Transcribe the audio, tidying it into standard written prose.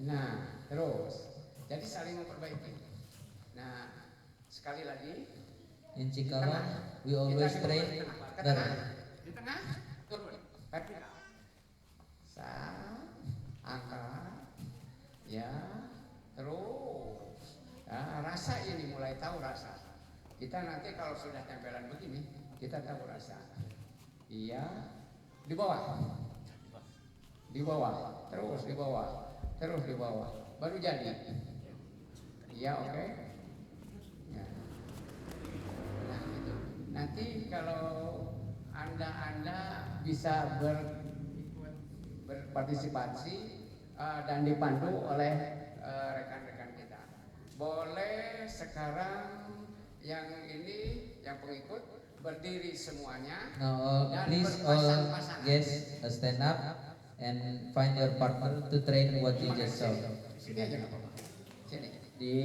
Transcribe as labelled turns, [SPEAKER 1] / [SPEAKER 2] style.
[SPEAKER 1] Nah, terus. Jadi saling memperbaiki. Nah, sekali lagi.
[SPEAKER 2] In Cikarang, we always train
[SPEAKER 1] ke tengah. Di tengah, turun. Vertikal. Angkat. Ya, terus. Nah, rasa ini mulai tahu rasa. Kita nanti kalau sudah tempelan begini, kita tahu rasa. Iya, di bawah. Di bawah, terus di bawah, terus di bawah, baru jadi. Iya, oke. Ya. Nah, itu. Nanti kalau anda bisa berpartisipasi dan dipandu oleh rekan-rekan kita. Boleh sekarang yang ini, yang pengikut berdiri semuanya.
[SPEAKER 2] Now
[SPEAKER 1] dan
[SPEAKER 2] please all yes stand up and find your partner to train what you just saw.
[SPEAKER 1] Sini aja nggak apa-apa. Sini.
[SPEAKER 2] Di